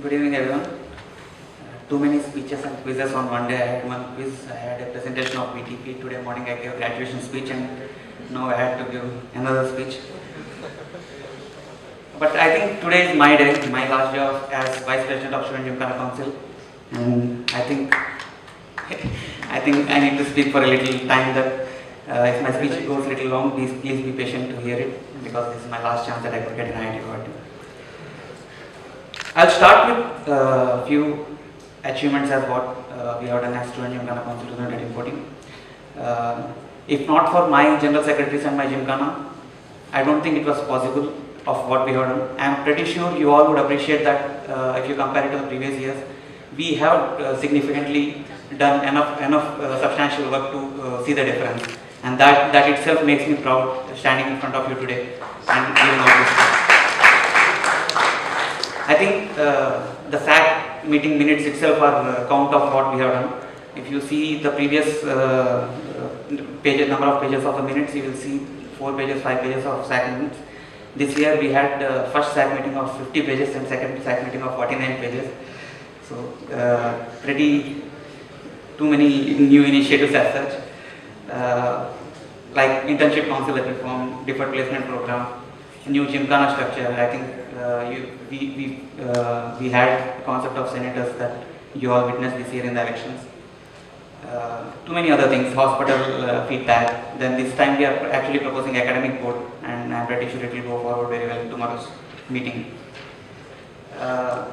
Good evening, everyone. Too many speeches and quizzes on one day. I had one quiz, I had a presentation of BTP. Today morning I gave a graduation speech, and now I had to give another speech. But I think today is my day, my last day as Vice President of Student Gymkhana Council. And I think I need to speak for a little time. That if my speech goes a little long, please be patient to hear it, because this is my last chance that I could get in IIT Guwahati. I'll start with a few achievements as what we have done as Student Gymkhana Council 2013-14. If not for my General Secretaries and my Gymkhana, I don't think it was possible of what we have done. I am pretty sure you all would appreciate that if you compare it to the previous years, we have significantly done enough substantial work to see the difference, and that itself makes me proud standing in front of you today and giving out this. I think the SAC meeting minutes itself are a count of what we have done. If you see the previous number of pages of the minutes, you will see 4 pages, 5 pages of SAC minutes. This year we had first SAC meeting of 50 pages and second SAC meeting of 49 pages. So pretty too many new initiatives as such, like internship council that we formed, deferred placement program, new Gymkhana structure. I think we had the concept of senators that you all witnessed this year in the elections. Too many other things, hospital feedback. Then this time we are actually proposing academic board, and I'm pretty sure it will go forward very well in tomorrow's meeting. And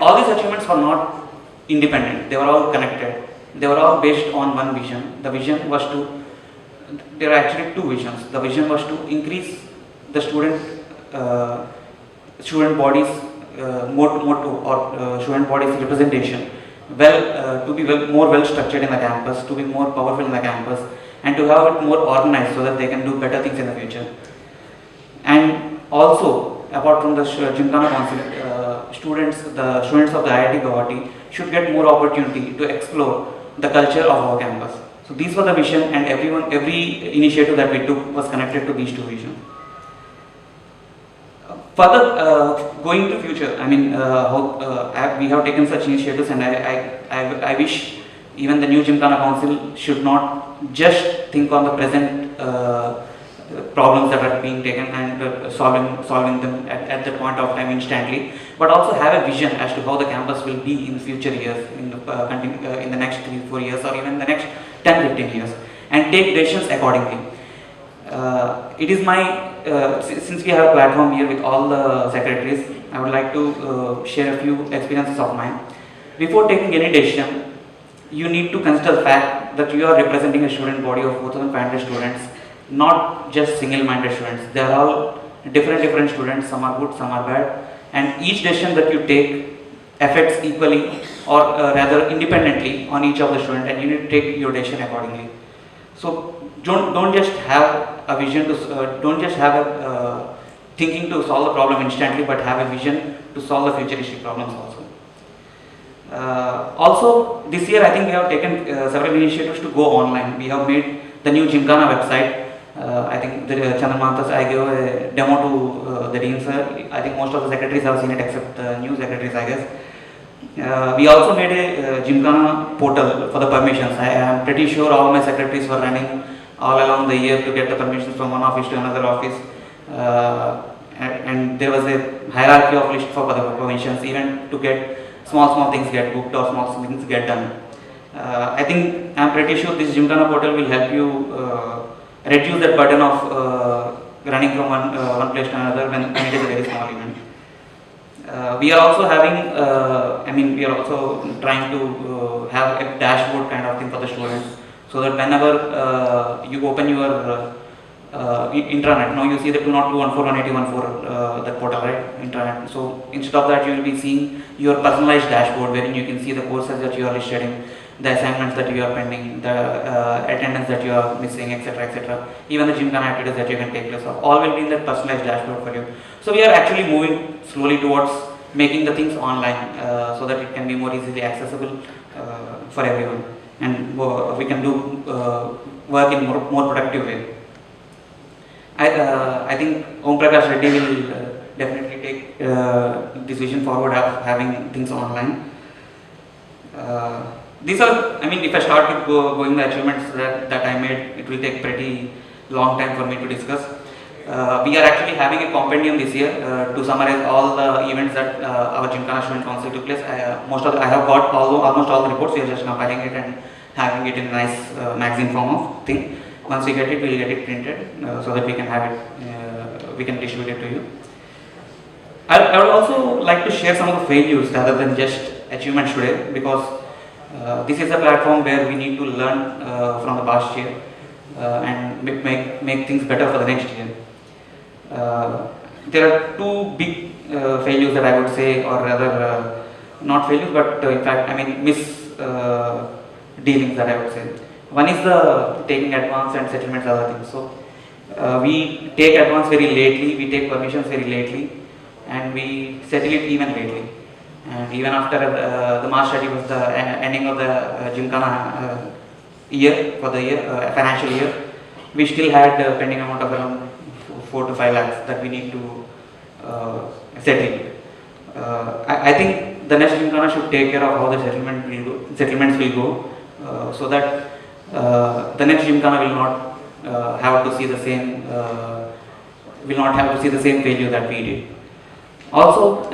all these achievements were not independent, they were all connected. They were all based on one vision. The vision was to, there are actually two visions. The vision was to increase the student bodies motto or student bodies representation, to be more well structured in the campus, to be more powerful in the campus, and to have it more organized so that they can do better things in the future. And also, apart from the Gymkhana Council, the students of the IIT Guwahati should get more opportunity to explore the culture of our campus. So these were the vision, and every initiative that we took was connected to these two visions. Further, going to future, I mean, we have taken such initiatives, and I wish even the new Gymkhana Council should not just think on the present problems that are being taken and solving them at the point of time instantly, but also have a vision as to how the campus will be in future years, in the next 3-4 years, or even the next 10-15 years, and take decisions accordingly. It is my, since we have a platform here with all the secretaries, I would like to share a few experiences of mine. Before taking any decision, you need to consider the fact that you are representing a student body of 4,500 students, not just single-minded students. They are all different students, some are good, some are bad, and each decision that you take affects equally, or rather independently, on each of the students, and you need to take your decision accordingly. So don't just have a vision to, don't just have a thinking to solve the problem instantly, but have a vision to solve the futuristic problems also. Also, this year I think we have taken several initiatives to go online. We have made the new Gymkhana website. I think Chandramantas, I gave a demo to the dean sir. I think most of the secretaries have seen it except the new secretaries, I guess. We also made a Gymkhana portal for the permissions. I am pretty sure all my secretaries were running all along the year to get the permissions from one office to another office. And there was a hierarchy of list for the permissions, even to get small things get booked or small things get done. I think I'm pretty sure this Gymkhana portal will help you reduce that burden of running from one place to another when it is a very small event. We are also having, we are also trying to have a dashboard kind of thing for the students, so that whenever you open your intranet, now you see the 202.141.80.14 that portal, right, intranet. So instead of that, you will be seeing your personalized dashboard, wherein you can see the courses that you are studying, the assignments that you are pending, the attendance that you are missing, etc., even the Gymkhana activities that you can take place of, all will be in that personalized dashboard for you. So we are actually moving slowly towards making the things online, so that it can be more easily accessible for everyone, and we can do work in more productive way. I think Om Prakash Reddy will definitely take this vision forward of having things online. These are, I mean, if I start with going the achievements that I made, it will take pretty long time for me to discuss. We are actually having a compendium this year to summarize all the events that our Gymkhana Student Council took place. I have got almost all the reports. We are just compiling it and having it in a nice magazine form of thing. Once we get it, we will get it printed so that we can have it, we can distribute it to you. I would also like to share some of the failures rather than just achievements today, because this is a platform where we need to learn from the past year and make things better for the next year. There are two big failures that I would say, or rather not failures, but in fact, I mean dealings that I would say. One is the taking advance and settlements, other things. So we take advance very lately, we take permissions very lately, and we settle it even lately. And even after the March 30 was the ending of the Gymkhana year, for the year, financial year, we still had a pending amount of around 4 to 5 lakhs that we need to settle. I think the next Gymkhana should take care of how the settlements will go, so that the next Gymkhana will not have to see the same failure that we did. Also,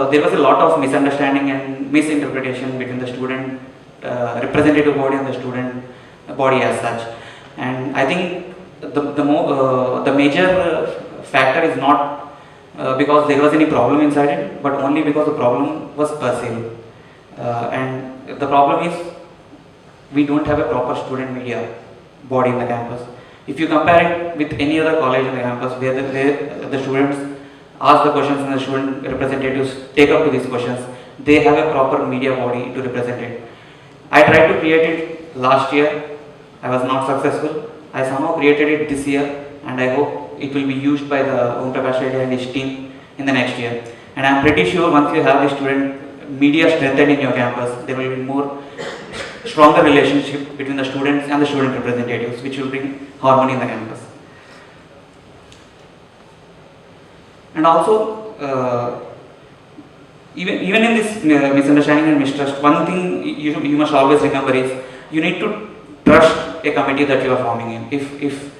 there was a lot of misunderstanding and misinterpretation between the student representative body and the student body as such. And I think the major factor is not because there was any problem inside it, but only because the problem was perceived. And the problem is we don't have a proper student media body in the campus. If you compare it with any other college in the campus where the students ask the questions and the student representatives take up to these questions, they have a proper media body to represent it. I tried to create it last year, I was not successful. I somehow created it this year, and I hope it will be used by the Om Prakash Reddy and his team in the next year. And I am pretty sure once you have the student media strengthened in your campus, there will be more stronger relationship between the students and the student representatives, which will bring harmony in the campus. And also, even in this misunderstanding and mistrust, one thing you must always remember is you need to trust a committee that you are forming in. If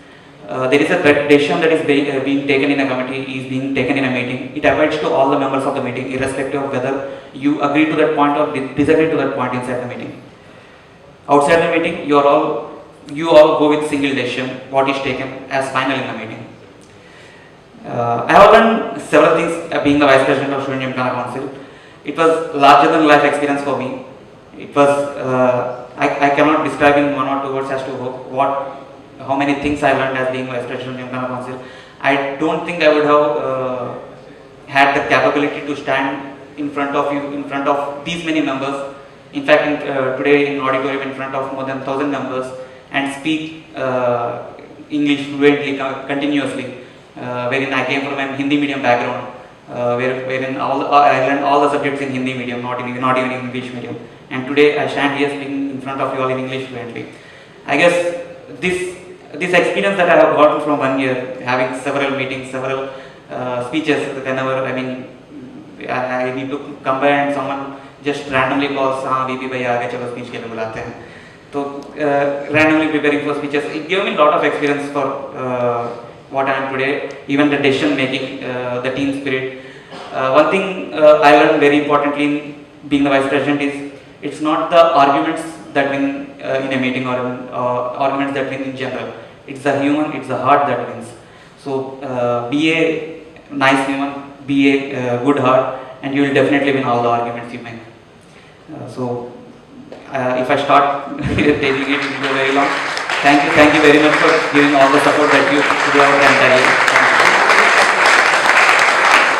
there is a decision that is being taken in a committee, is being taken in a meeting, it applies to all the members of the meeting, irrespective of whether you agree to that point or disagree to that point inside the meeting. Outside the meeting, you all go with single decision, what is taken as final in the meeting. I have done several things being the Vice President of Student Gymkhana Council. It was larger than life experience for me. It was, I cannot describe in 1 or 2 words as to how many things I learned as being Vice President of Gymkhana Council. I don't think I would have had the capability to stand in front of you, in front of these many members. In fact, today in auditorium in front of more than 1,000 members, and speak English fluently, continuously. Wherein I came from a Hindi medium background, wherein I learned all the subjects in Hindi medium, not even in English medium. And today I stand here speaking in front of you all in English fluently. I guess this experience that I have gotten from 1 year, having several meetings, several speeches, whenever I need to compare and someone just randomly calls, VP bhai aage chalo speech ke liye bulate hain. So randomly preparing for speeches, it gave me a lot of experience for what I am today, even the decision making, the team spirit. One thing I learned very importantly in being the Vice President is, it's not the arguments that win in a meeting or arguments that win in general. It's the human, it's the heart that wins. So be a nice human, be a good heart, and you will definitely win all the arguments you make. If I start taking it, it will go very long. Thank you very much for giving all the support that you give our entire year.